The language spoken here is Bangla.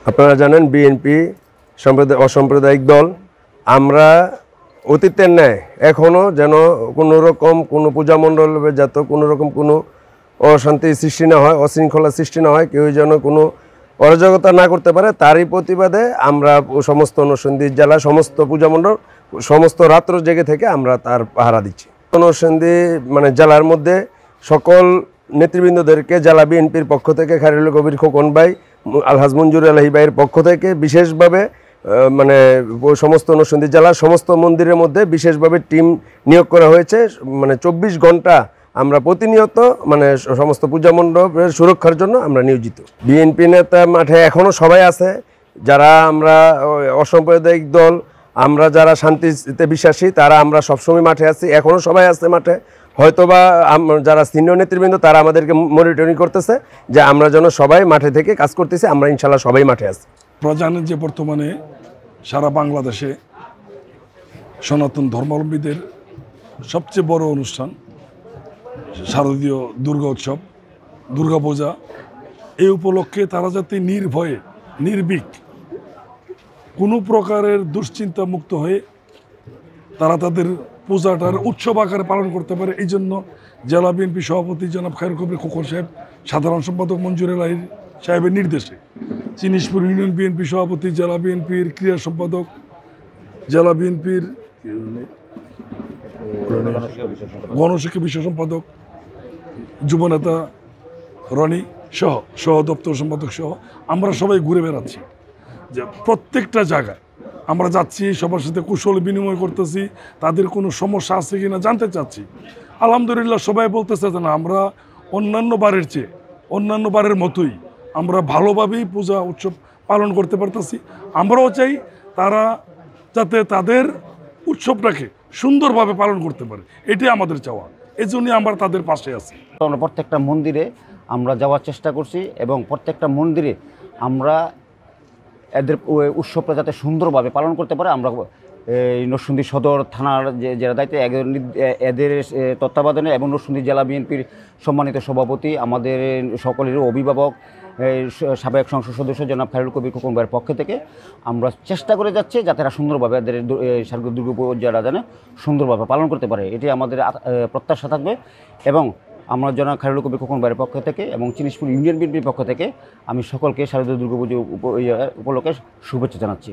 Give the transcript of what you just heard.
আপনারা জানেন বিএনপি অসাম্প্রদায়িক দল। আমরা অতীতের ন্যায় এখনও যেন কোনো রকম কোনো পূজা মণ্ডলে যাতে কোনো রকম কোনো অশান্তি সৃষ্টি না হয়, অশৃঙ্খলা সৃষ্টি না হয়, কেউ যেন কোনো অরাজকতা না করতে পারে, তারই প্রতিবাদে আমরা সমস্ত নরসিংদী জেলা সমস্ত পূজা মণ্ডল সমস্ত রাত্র জেগে থেকে আমরা তার পাহারা দিচ্ছি। নরসিংদী জেলার মধ্যে সকল নেতৃবৃন্দদেরকে জেলা বিএনপির পক্ষ থেকে খায়রুল কবির খোকন ভাই, আলহাজ মঞ্জুর আলহী ভাইয়ের পক্ষ থেকে বিশেষভাবে সমস্ত নরসিংদী জেলার সমস্ত মন্দিরের মধ্যে বিশেষভাবে টিম নিয়োগ করা হয়েছে। 24 ঘন্টা আমরা প্রতিনিয়ত সমস্ত পূজা মণ্ডপের সুরক্ষার জন্য আমরা নিয়োজিত। বিএনপি নেতা মাঠে এখনও সবাই আছে, যারা আমরা অসাম্প্রদায়িক দল, আমরা যারা শান্তিতে বিশ্বাসী, তারা আমরা সবসময় মাঠে আছি, এখনও সবাই আছে মাঠে। হয়তোবা যারা সিনিয়র নেতৃবৃন্দ তারা আমাদেরকে মনিটরিং করতেছে যে আমরা যেন সবাই মাঠে থেকে কাজ করতেছি। আমরা ইনশাল্লাহ সবাই মাঠে আছি। আপনারা জানেন যে বর্তমানে সারা বাংলাদেশে সনাতন ধর্মাবলম্বীদের সবচেয়ে বড় অনুষ্ঠান শারদীয় দুর্গা উৎসব, দুর্গাপূজা। এই উপলক্ষে তারা যাতে নির্ভয়ে নির্ভীক কোনো প্রকারের দুশ্চিন্তা মুক্ত হয়ে তারা তাদের পূজাটার উৎসব আকারে পালন করতে পারে, এই জন্য জেলা বিএনপি সভাপতি জনাব খায়রুল কবির খোকন সাহেব, সাধারণ সম্পাদক মঞ্জুর আলহী সাহেবের নির্দেশে চিনিশপুর ইউনিয়ন বিএনপি সভাপতি, জেলা বিএনপির ক্রীড়া সম্পাদক, জেলা বিএনপির গণশিক্ষা বিষয় সম্পাদক, যুবনেতা রনি সহ দপ্তর সম্পাদক সহ আমরা সবাই ঘুরে বেড়াচ্ছি। যে প্রত্যেকটা জায়গায় আমরা যাচ্ছি, সবার সাথে কুশল বিনিময় করতেছি, তাদের কোনো সমস্যা আছে কিনা জানতে চাচ্ছি। আলহামদুলিল্লাহ সবাই বলতেছে যে না, আমরা অন্যান্য বারের চেয়ে অন্যান্য বারের মতোই আমরা ভালোভাবেই পূজা উৎসব পালন করতে পারতেছি। আমরাও চাই তারা যাতে তাদের উৎসবটাকে সুন্দরভাবে পালন করতে পারে, এটাই আমাদের চাওয়া। এই জন্যই আমরা তাদের পাশে আছি। আমরা প্রত্যেকটা মন্দিরে আমরা যাওয়ার চেষ্টা করছি এবং প্রত্যেকটা মন্দিরে আমরা এদের উৎসবটা যাতে সুন্দরভাবে পালন করতে পারে, আমরা এই নরসিংদী সদর থানার যারা দায়িত্বে এদের তত্ত্বাবধানে এবং নরসিংদী জেলা বিএনপির সম্মানিত সভাপতি, আমাদের সকলের অভিভাবক, সাবেক সংসদ সদস্য জনাব খায়রুল কবির খোকন ভাইয়ের পক্ষ থেকে আমরা চেষ্টা করে যাচ্ছি যাতে এরা সুন্দরভাবে এদের শারদীয় দুর্গাপূজাটা যেন সুন্দরভাবে পালন করতে পারে, এটি আমাদের প্রত্যাশা থাকবে। এবং আমরা জনাব খায়রুল কবির খোকন ভাইয়ের পক্ষ থেকে এবং চিনিশপুর ইউনিয়ন বিএনপির পক্ষ থেকে আমি সকলকে শারদীয় দুর্গাপূজা উপলক্ষে শুভেচ্ছা জানাচ্ছি।